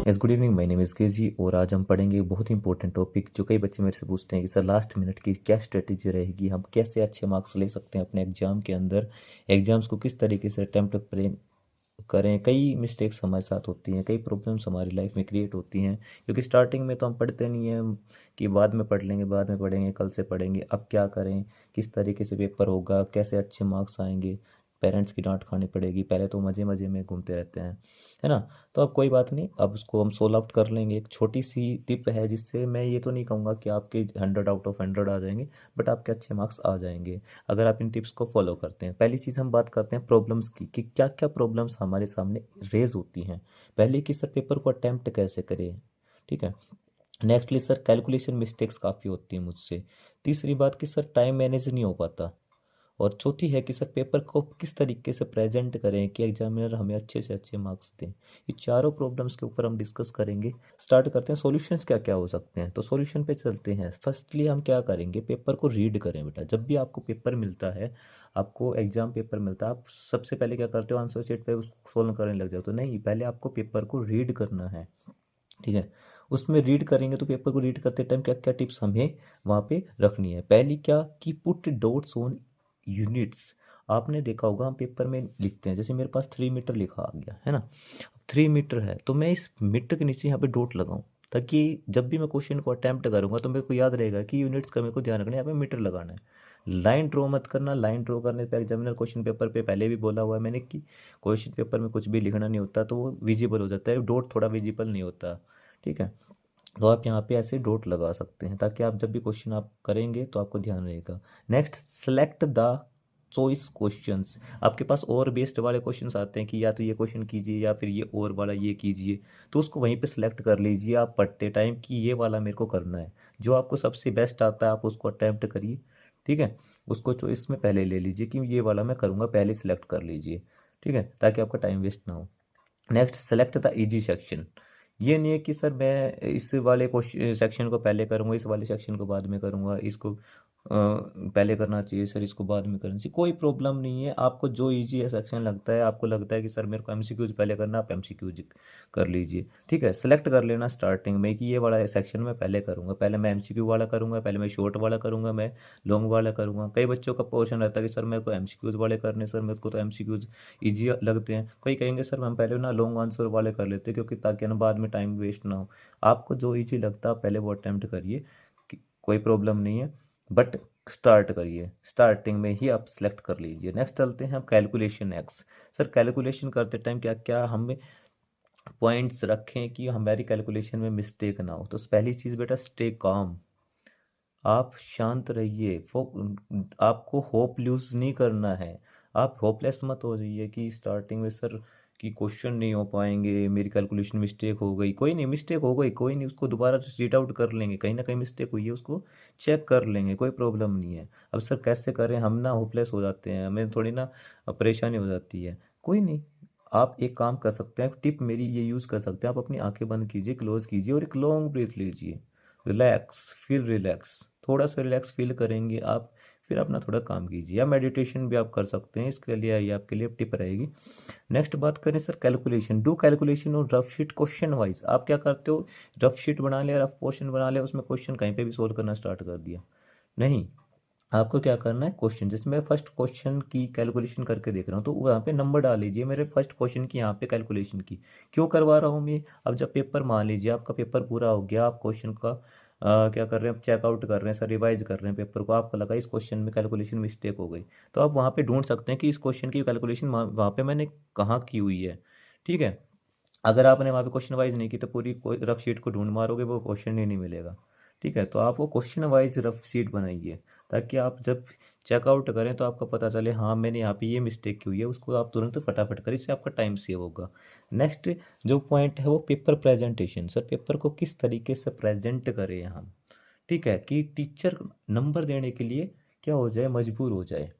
Yes, good evening. My name is KG और आज हम पढ़ेंगे बहुत ही इंपॉर्टेंट टॉपिक जो कई बच्चे मेरे से पूछते हैं कि सर लास्ट मिनट की क्या स्ट्रेटेजी रहेगी, हम कैसे अच्छे मार्क्स ले सकते हैं अपने एग्जाम के अंदर, एग्जाम्स को किस तरीके से अटेम्प्ट करें। कई मिस्टेक्स हमारे साथ होती हैं, कई प्रॉब्लम्स हमारी लाइफ में क्रिएट होती हैं क्योंकि स्टार्टिंग में तो हम पढ़ते नहीं हैं कि बाद में पढ़ लेंगे, बाद में पढ़ेंगे, कल से पढ़ेंगे। अब क्या करें, किस तरीके से पेपर होगा, कैसे अच्छे मार्क्स आएंगे, पेरेंट्स की डांट खानी पड़ेगी। पहले तो मज़े मज़े में घूमते रहते हैं, है ना। तो अब कोई बात नहीं, अब उसको हम सोल्व आउट कर लेंगे। एक छोटी सी टिप है जिससे मैं ये तो नहीं कहूँगा कि आपके 100 आउट ऑफ 100 आ जाएंगे, बट आपके अच्छे मार्क्स आ जाएंगे अगर आप इन टिप्स को फॉलो करते हैं। पहली चीज़ हम बात करते हैं प्रॉब्लम्स की कि क्या क्या प्रॉब्लम्स हमारे सामने रेज होती हैं। पहले कि सर पेपर को अटैम्प्ट कैसे करें, ठीक है। नेक्स्टली सर कैलकुलेशन मिस्टेक्स काफ़ी होती हैं मुझसे। तीसरी बात कि सर टाइम मैनेज नहीं हो पाता। और चौथी है कि सर पेपर को किस तरीके से प्रेजेंट करें कि एग्जामिनर हमें अच्छे से अच्छे मार्क्स दें। ये चारों प्रॉब्लम्स के ऊपर हम डिस्कस करेंगे। स्टार्ट करते हैं, सॉल्यूशंस क्या क्या हो सकते हैं। तो सॉल्यूशन पे चलते हैं। फर्स्टली हम क्या करेंगे, पेपर को रीड करें। बेटा जब भी आपको पेपर मिलता है, आपको एग्जाम पेपर मिलता है, आप सबसे पहले क्या करते हो, आंसर शीट पे उसको सोल्व करने लग जाओ। तो नहीं, पहले आपको पेपर को रीड करना है, ठीक है। उसमें रीड करेंगे तो पेपर को रीड करते टाइम क्या क्या टिप्स हमें वहाँ पे रखनी है। पहली क्या कि पुट डॉट्स ऑन यूनिट्स। आपने देखा होगा हम पेपर में लिखते हैं, जैसे मेरे पास 3 मीटर लिखा आ गया है ना। 3 मीटर है तो मैं इस मीटर के नीचे यहाँ पे डॉट लगाऊं, ताकि जब भी मैं क्वेश्चन को अटैम्प्ट करूंगा तो मेरे को याद रहेगा कि यूनिट्स का मेरे को ध्यान रखना है, यहाँ पे मीटर लगाना है। लाइन ड्रॉ मत करना। लाइन ड्रॉ करने पे एग्जामिनर क्वेश्चन पेपर पे पहले भी बोला हुआ है मैंने कि क्वेश्चन पेपर में कुछ भी लिखना नहीं होता तो वो विजिबल हो जाता है, डॉट थोड़ा विजिबल नहीं होता, ठीक है। तो आप यहाँ पे ऐसे डॉट लगा सकते हैं ताकि आप जब भी क्वेश्चन आप करेंगे तो आपको ध्यान रहेगा। Next, select the choice questions. आपके पास और बेस्ड वाले क्वेश्चंस आते हैं कि या तो ये क्वेश्चन कीजिए या फिर ये और वाला ये कीजिए, तो उसको वहीं पे सिलेक्ट कर लीजिए आप पढ़ते टाइम कि ये वाला मेरे को करना है। जो आपको सबसे बेस्ट आता है आप उसको अटैम्प्ट करिए, ठीक है। उसको चॉइस में पहले ले लीजिए कि ये वाला मैं करूँगा, पहले सिलेक्ट कर लीजिए, ठीक है, ताकि आपका टाइम वेस्ट ना हो। Next, select the easy section. ये नहीं है कि सर मैं इस वाले क्वेश्चन सेक्शन को पहले करूँगा, इस वाले सेक्शन को बाद में करूँगा, इसको पहले करना चाहिए सर, इसको बाद में करना चाहिए। कोई प्रॉब्लम नहीं है, आपको जो इजी है सेक्शन लगता है, आपको लगता है कि सर मेरे को एमसीक्यूज पहले करना, आप एमसीक्यूज कर लीजिए, ठीक है। सेलेक्ट कर लेना स्टार्टिंग में कि ये वाला सेक्शन मैं पहले करूँगा, पहले मैं एमसीक्यू वाला करूँगा, पहले मैं शॉर्ट वाला करूँगा, मैं लॉन्ग वाला करूँगा। कई बच्चों का पोर्शन रहता है कि सर मेरे को एमसीक्यूज वाले करने, सर मेरे को तो एमसीक्यूज ईजी लगते हैं। कोई कहेंगे सर हम पहले ना लॉन्ग आंसर वाले कर लेते हैं क्योंकि ताकि ना बाद में टाइम वेस्ट ना हो। आपको जो ईजी लगता है आप पहले वो अटैम्प्ट करिए, कोई प्रॉब्लम नहीं है, बट स्टार्ट करिए, स्टार्टिंग में ही आप सेलेक्ट कर लीजिए। नेक्स्ट चलते हैं हम कैलकुलेशन एक्स। सर कैलकुलेशन करते टाइम क्या क्या हमें पॉइंट्स रखें कि हमारी कैलकुलेशन में मिस्टेक ना हो। तो पहली चीज़ बेटा, स्टे काम। आप शांत रहिए। आपको होप लूज नहीं करना है। आप होपलेस मत हो जाइए कि स्टार्टिंग में सर कि क्वेश्चन नहीं हो पाएंगे, मेरी कैलकुलेशन मिस्टेक हो गई। कोई नहीं, मिस्टेक हो गई कोई नहीं, उसको दोबारा रीड आउट कर लेंगे, कहीं ना कहीं मिस्टेक हुई है उसको चेक कर लेंगे, कोई प्रॉब्लम नहीं है। अब सर कैसे करें, हम ना होपलेस हो जाते हैं, हमें थोड़ी ना परेशानी हो जाती है। कोई नहीं, आप एक काम कर सकते हैं, टिप मेरी ये यूज़ कर सकते हैं। आप अपनी आंखें बंद कीजिए, क्लोज कीजिए और एक लॉन्ग ब्रीथ लीजिए। रिलैक्स, फील रिलैक्स, थोड़ा सा रिलैक्स फील करेंगे आप, फिर अपना थोड़ा काम कीजिए, या मेडिटेशन भी आप कर सकते हैं, इसके लिए ये आपके लिए टिप रहेगी। नेक्स्ट बात करें सर कैलकुलेशन। डू कैलकुलेशन और रफ शीट क्वेश्चन वाइज। आप क्या करते हो, रफ शीट बना लिया, रफ क्वेश्चन बना लिया, उसमें क्वेश्चन कहीं पे भी सोल्व करना स्टार्ट कर दिया। नहीं, आपको क्या करना है, क्वेश्चन जैसे मैं फर्स्ट क्वेश्चन की कैलकुलेशन करके देख रहा हूँ तो वहाँ पे नंबर डाल लीजिए मेरे फर्स्ट क्वेश्चन की, यहाँ पे कैलकुलेशन की क्यों करवा रहा हूँ मैं। अब जब पेपर मान लीजिए आपका पेपर पूरा हो गया, आप क्वेश्चन का क्या कर रहे हैं, चेकआउट कर रहे हैं सर, रिवाइज कर रहे हैं पेपर को, आपको लगा इस क्वेश्चन में कैलकुलेशन मिस्टेक हो गई, तो आप वहाँ पे ढूंढ सकते हैं कि इस क्वेश्चन की कैलकुलेशन वहाँ पे मैंने कहाँ की हुई है, ठीक है। अगर आपने वहाँ पे क्वेश्चन वाइज नहीं की तो पूरी रफ शीट को ढूंढ मारोगे, वो क्वेश्चन ही नहीं मिलेगा, ठीक है। तो आप वो क्वेश्चन वाइज रफ शीट बनाइए ताकि आप जब चेकआउट करें तो आपको पता चले हाँ मैंने यहाँ पे ये मिस्टेक की हुई है, उसको आप तुरंत फटाफट करें, इससे आपका टाइम सेव होगा। नेक्स्ट जो पॉइंट है वो पेपर प्रेजेंटेशन। सर पेपर को किस तरीके से प्रेजेंट करें हम, ठीक है, कि टीचर नंबर देने के लिए क्या हो जाए, मजबूर हो जाए।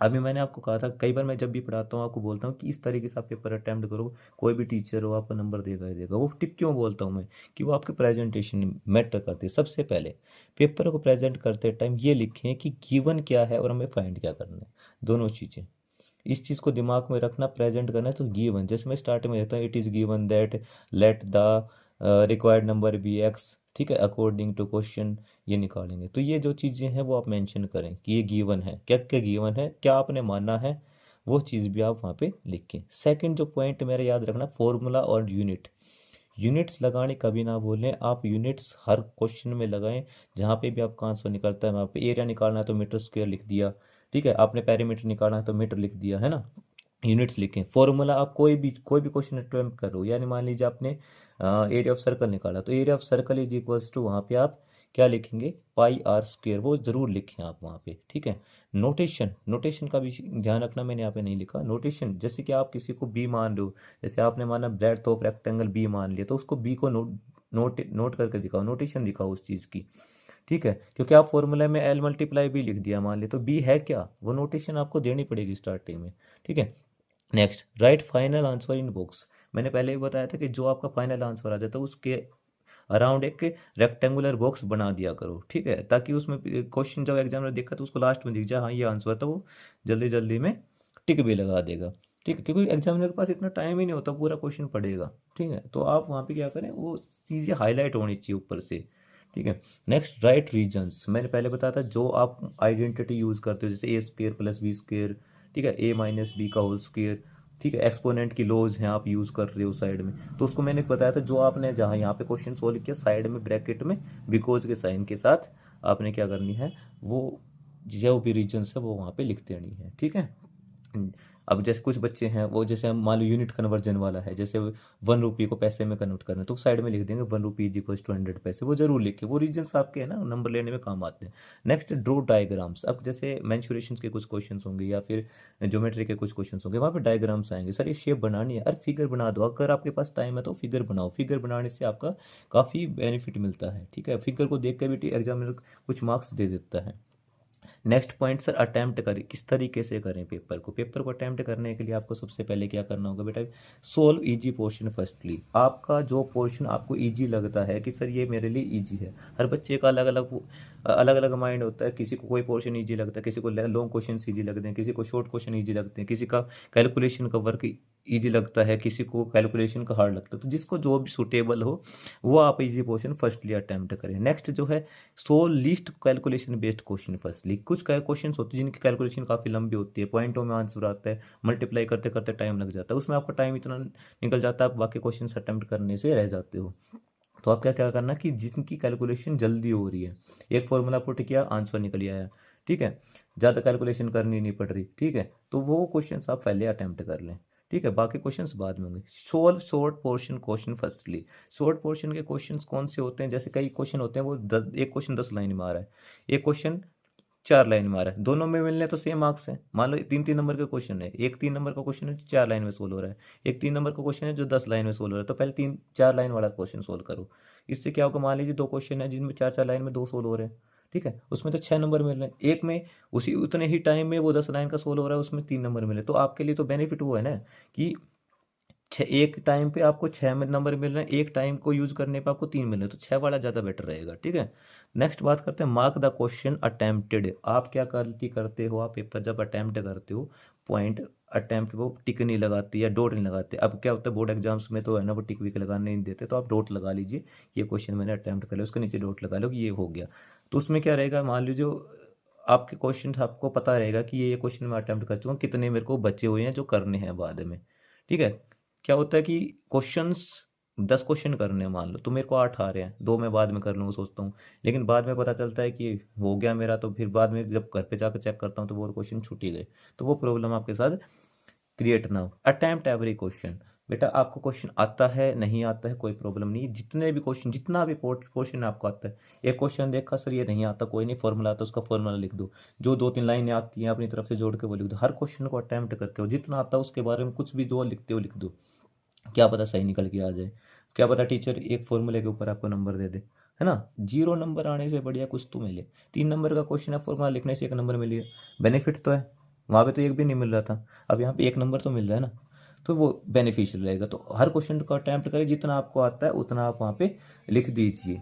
अभी मैंने आपको कहा था, कई बार मैं जब भी पढ़ाता हूँ आपको बोलता हूँ कि इस तरीके से आप पेपर अटैम्प्ट करो, कोई भी टीचर हो आपको नंबर देगा ही देगा। वो टिप क्यों बोलता हूँ मैं, कि वो आपके प्रेजेंटेशन मैटर करती है। सबसे पहले पेपर को प्रेजेंट करते टाइम ये लिखें कि गिवन क्या है और हमें फाइंड क्या करना है, दोनों चीज़ें, इस चीज़ को दिमाग में रखना, प्रेजेंट करना है तो गिवन, जैसे मैं स्टार्टिंग में कहता हूँ it is given that let the required number be x, ठीक है, अकॉर्डिंग टू क्वेश्चन, ये निकालेंगे। तो ये जो चीज़ें हैं वो आप मेंशन करें कि ये गिवन है, क्या क्या गिवन है, क्या आपने माना है, वो चीज़ भी आप वहाँ पे लिखें। सेकंड जो पॉइंट मेरा याद रखना, फॉर्मूला और यूनिट। यूनिट्स लगाने कभी ना भूलें आप, यूनिट्स हर क्वेश्चन में लगाएं। जहाँ पे भी आपका आंसर निकलता है वहाँ पे एरिया निकालना है तो मीटर स्क्वायर लिख दिया, ठीक है, आपने पेरीमीटर निकालना है तो मीटर लिख दिया, है ना। यूनिट्स लिखें। फॉर्मूला आप कोई भी क्वेश्चन अटेम्प्ट कर रहे हो, यानी मान लीजिए आपने एरिया ऑफ सर्कल निकाला तो area of circle is equals to, वहाँ पे आप क्या लिखेंगे, पाई आर स्क्वेयर, वो ज़रूर लिखें आप वहाँ पे, ठीक है। नोटेशन, नोटेशन का भी ध्यान रखना, मैंने यहाँ पे नहीं लिखा नोटेशन। जैसे कि आप किसी को बी मान रहे हो, जैसे आपने माना ब्रेड्थ ऑफ रेक्टेंगल बी मान लिया, तो उसको बी को नोट करके दिखाओ, नोटेशन दिखाओ उस चीज़ की, ठीक है। क्योंकि आप फॉर्मूला में एल मल्टीप्लाई बी लिख दिया मान लिया, तो बी है क्या, वो नोटेशन आपको देनी पड़ेगी स्टार्टिंग में, ठीक है। Next, right final answer in box. मैंने पहले ही बताया था कि जो आपका फाइनल आंसर आ जाता है उसके अराउंड एक रेक्टेंगुलर बॉक्स बना दिया करो, ठीक है, ताकि उसमें क्वेश्चन जब एग्जामिनर देखा तो उसको लास्ट में दिख जाए हाँ ये आंसर था, वो जल्दी जल्दी में टिक भी लगा देगा, ठीक है। क्योंकि एग्जामिनर के पास इतना टाइम ही नहीं होता पूरा क्वेश्चन पढ़ेगा, ठीक है। तो आप वहाँ पे क्या करें, वो चीज़ें हाईलाइट होनी चाहिए ऊपर से, ठीक है। Next, right regions. मैंने पहले बताया था जो आप आइडेंटिटी यूज़ करते हो, जैसे ए स्क्वेयर प्लस बी स्क्वेयर, ठीक है, ए माइनस बी का होल स्क्वेयर, ठीक है, एक्सपोनेंट की लॉज हैं आप यूज़ कर रहे हो साइड में, तो उसको मैंने बताया था जो आपने जहाँ यहाँ पे क्वेश्चन सोल्व किया साइड में ब्रैकेट में बिकॉज के साइन के साथ आपने क्या करनी है, वो जो भी रीजन्स है वो वहाँ पे लिख देनी है, ठीक है। अब जैसे कुछ बच्चे हैं वो, जैसे हम मान लो यूनिट कन्वर्जन वाला है, जैसे 1 रुपये को पैसे में कन्वर्ट करना है तो साइड में लिख देंगे 1 रुपये इज इक्वल टू 100 पैसे, वो जरूर लिखे, वो रीजन्स आपके है ना नंबर लेने में काम आते हैं। Next, draw diagrams. अब जैसे मैंसुरेशन के कुछ क्वेश्चन होंगे या फिर ज्योमेट्री के कुछ क्वेश्चन होंगे, वहाँ पे डायग्राम्स आएंगे, सर ये शेप बनानी है, अरे फिगर बना दो, अगर आपके पास टाइम है तो फिगर बनाओ, फिगर बनाने से आपका काफ़ी बेनिफिट मिलता है, ठीक है। फिगर को देख कर भी एग्जामिनर कुछ मार्क्स दे देता है। नेक्स्ट पॉइंट सर, अटेम्प्ट करें, किस तरीके से करें पेपर को अटेम्प्ट करने के लिए आपको सबसे पहले क्या करना होगा बेटा, सोल्व इजी पोर्शन फर्स्टली। आपका जो पोर्शन आपको इजी लगता है कि सर ये मेरे लिए इजी है, हर बच्चे का अलग अलग माइंड होता है, किसी को कोई पोर्शन इजी लगता है, किसी को लॉन्ग क्वेश्चन इजी लगते हैं, किसी को शॉर्ट क्वेश्चन इजी लगते हैं, किसी का कैलकुलेशन का वर्क इजी लगता है, किसी को कैलकुलेशन का हार्ड लगता है, तो जिसको जो भी सूटेबल हो वो आप इजी पोर्शन फर्स्टली अटेम्प्ट करें। नेक्स्ट जो है, solve least calculation based question firstly. कुछ क्वेश्चन होते हैं जिनकी कैलकुलेशन काफ़ी लंबी होती है, पॉइंटों में आंसर आता है, मल्टीप्लाई करते करते टाइम लग जाता है, उसमें आपका टाइम इतना निकल जाता है आप बाकी क्वेश्चन अटेम्प्ट करने से रह जाते हो। तो आप क्या क्या करना कि जिनकी कैलकुलेशन जल्दी हो रही है, एक फॉर्मूला पुट किया आंसर निकल आया, ठीक है, ज़्यादा कैलकुलेशन करनी नहीं पड़ रही, ठीक है, तो वो क्वेश्चन आप पहले अटेम्प्ट कर लें, ठीक है, बाकी क्वेश्चंस बाद में होंगे। Solve short portion question firstly. Short portion के क्वेश्चंस कौन से होते हैं, जैसे कई क्वेश्चन होते हैं वो एक क्वेश्चन 10 लाइन में आ रहा है, एक क्वेश्चन 4 लाइन में आ रहा है, दोनों में मिलने तो सेम मार्क्स है। मान लो 3-3 नंबर का क्वेश्चन है, एक 3 नंबर का क्वेश्चन है जो 4 लाइन में सोल्व हो रहा है, एक 3 नंबर का क्वेश्चन है जो 10 लाइन में सोल्व हो रहा है, तो पहले 3-4 लाइन वाला क्वेश्चन सोल्व करो। इससे क्या होगा, मान लीजिए 2 क्वेश्चन है जिनमें 4-4 लाइन में 2 सोल्व हो रहे हैं, ठीक है, उसमें तो 6 नंबर मिल रहे हैं, एक में उसी उतने ही टाइम में वो 10 लाइन का सोल्व हो रहा है उसमें 3 नंबर मिले, तो आपके लिए तो बेनिफिट वो है ना कि एक टाइम पे आपको 6 नंबर मिल रहे हैं, एक टाइम को यूज करने पे आपको 3 मिल रहे हैं, तो 6 वाला ज़्यादा बेटर रहेगा, ठीक है। नेक्स्ट बात करते हैं मार्क द क्वेश्चन अटेम्प्टेड। आप क्या गलती करते हो, आप पेपर जब अटेम्प्ट करते हो पॉइंट अटेम्प्ट वो टिक नहीं लगाती या डॉट नहीं लगाते। अब क्या होता है बोर्ड एग्जाम्स में तो है ना वो टिक विक लगाने नहीं देते, तो आप डॉट लगा लीजिए, ये क्वेश्चन मैंने अटेम्प्ट कर लिया, उसके नीचे डॉट लगा लो कि ये हो गया। तो उसमें क्या रहेगा, मान लीजिए आपके क्वेश्चन आपको पता रहेगा कि ये क्वेश्चन मैं अटेम्प्ट कर चुका हूँ, कितने मेरे को बचे हुए हैं जो करने हैं बाद में, ठीक है। क्या होता है कि क्वेश्चंस 10 क्वेश्चन करने हैं मान लो, तो मेरे को 8 आ रहे हैं, 2 मैं बाद में कर लूँगा सोचता हूँ, लेकिन बाद में पता चलता है कि हो गया मेरा, तो फिर बाद में जब घर पे जाकर चेक करता हूँ तो वो क्वेश्चन छूट ही गए, तो वो प्रॉब्लम आपके साथ क्रिएट ना हो। Attempt every question. बेटा आपको क्वेश्चन आता है नहीं आता है कोई प्रॉब्लम नहीं, जितने भी क्वेश्चन जितना भी पोर्शन आपको आता है, एक क्वेश्चन देखा सर ये नहीं आता कोई नहीं, फॉर्मूला आता है उसका फॉर्मूला लिख दो, जो 2-3 लाइनें आती हैं अपनी तरफ से जोड़ के वो लिख दो, हर क्वेश्चन को अटेम्प्ट करके हो, जितना आता है उसके बारे में कुछ भी जो लिखते हो लिख दो, क्या पता सही निकल के आ जाए, क्या पता टीचर एक फॉर्मूले के ऊपर आपको नंबर दे दे, है ना। 0 नंबर आने से बढ़िया कुछ तो मिले, 3 नंबर का क्वेश्चन है फॉर्मूला लिखने से 1 नंबर मिली, बेनिफिट तो है, वहाँ पे तो एक भी नहीं मिल रहा था, अब यहाँ पे 1 नंबर तो मिल रहा है ना, तो वो बेनिफिशियल रहेगा। तो हर क्वेश्चन को अटैम्प्ट करें, जितना आपको आता है उतना आप वहाँ पे लिख दीजिए।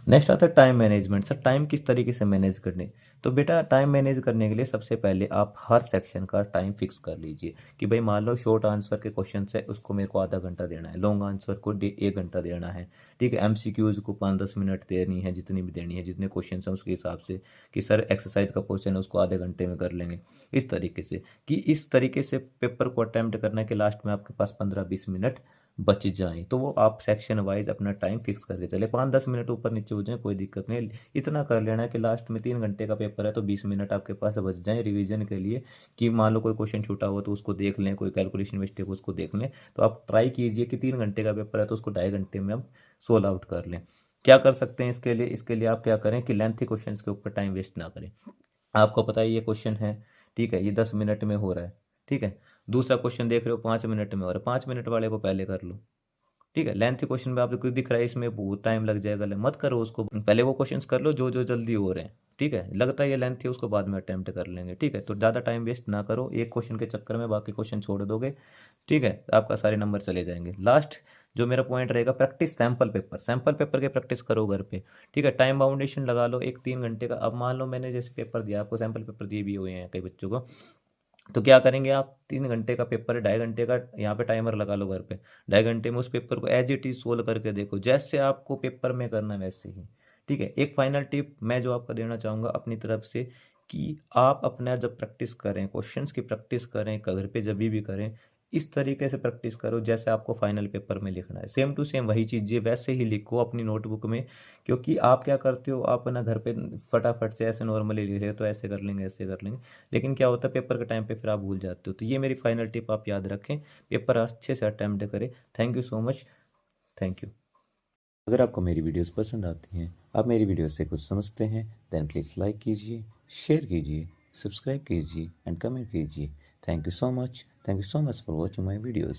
नेक्स्ट आता है टाइम मैनेजमेंट। सर टाइम किस तरीके से मैनेज करने? तो बेटा टाइम मैनेज करने के लिए सबसे पहले आप हर सेक्शन का टाइम फिक्स कर लीजिए कि भाई मान लो शॉर्ट आंसर के क्वेश्चन है उसको मेरे को आधा घंटा देना है, लॉन्ग आंसर को 1 घंटा देना है, ठीक है। एमसीक्यूज को 5-10 मिनट देनी है, जितनी भी देनी है, जितने क्वेश्चन हैं उसके हिसाब से कि सर एक्सरसाइज का क्वेश्चन है उसको आधे घंटे में कर लेंगे, इस तरीके से। कि इस तरीके से पेपर को अटैम्प्ट करना है कि लास्ट में आपके पास 15-20 मिनट बच जाएँ, तो वो आप सेक्शन वाइज अपना टाइम फिक्स करके चले। 5-10 मिनट ऊपर नीचे हो जाए कोई दिक्कत नहीं, इतना कर लेना है कि लास्ट में 3 घंटे का पेपर है तो 20 मिनट आपके पास बच जाएँ रिवीजन के लिए, कि मान लो कोई क्वेश्चन छूटा हुआ तो उसको देख लें, कोई कैलकुलेशन मिस्टेक हो उसको देख लें। तो आप ट्राई कीजिए कि 3 घंटे का पेपर है तो उसको 2.5 घंटे में आप सोल्व आउट कर लें। क्या कर सकते हैं इसके लिए? इसके लिए आप क्या करें कि लेंथी क्वेश्चंस के ऊपर टाइम वेस्ट ना करें। आपको पता है ये क्वेश्चन है, ठीक है, ये 10 मिनट में हो रहा है, ठीक है। दूसरा क्वेश्चन देख रहे हो 5 मिनट में हो रहा है, 5 मिनट वाले को पहले कर लो, ठीक है। लेंथ क्वेश्चन में आपको कुछ दिख रहा है इसमें बहुत टाइम लग जाएगा, मत करो उसको, पहले वो क्वेश्चंस कर लो जो जो जल्दी हो रहे हैं, ठीक है। लगता है ये लेंथ है उसको बाद में अटेम्प्ट कर लेंगे, ठीक है। तो ज़्यादा टाइम वेस्ट ना करो, एक क्वेश्चन के चक्कर में बाकी क्वेश्चन छोड़ दोगे, ठीक है, आपका सारे नंबर चले जाएंगे। लास्ट जो मेरा पॉइंट रहेगा, प्रैक्टिस सैंपल पेपर के प्रैक्टिस करो घर पे, ठीक है। टाइम बाउंडेशन लगा लो एक 3 घंटे का। अब मान लो मैंने जैसे पेपर दिया, आपको सैंपल पेपर दिए भी हुए हैं कई बच्चों को, तो क्या करेंगे आप, 3 घंटे का पेपर है, 2.5 घंटे का यहाँ पे टाइमर लगा लो घर पे, 2.5 घंटे में उस पेपर को एज इट इज सोल्व करके देखो, जैसे आपको पेपर में करना है वैसे ही, ठीक है। एक फाइनल टिप मैं जो आपको देना चाहूँगा अपनी तरफ से, कि आप अपना जब प्रैक्टिस करें, क्वेश्चंस की प्रैक्टिस करें घर पे, जब भी करें, इस तरीके से प्रैक्टिस करो जैसे आपको फाइनल पेपर में लिखना है, सेम टू सेम वही चीज़ें वैसे ही लिखो अपनी नोटबुक में। क्योंकि आप क्या करते हो, आप ना घर पे फटाफट से ऐसे नॉर्मली लिख रहे हो तो ऐसे कर लेंगे ऐसे कर लेंगे, लेकिन क्या होता है पेपर के टाइम पे फिर आप भूल जाते हो। तो ये मेरी फाइनल टिप आप याद रखें, पेपर अच्छे से अटैम्प्ट करें। Thank you so much, thank you. अगर आपको मेरी वीडियोस पसंद आती हैं, आप मेरी वीडियोस से कुछ समझते हैं, देन प्लीज़ लाइक कीजिए, शेयर कीजिए, सब्सक्राइब कीजिए एंड कमेंट कीजिए। Thank you so much, thank you so much for watching my videos.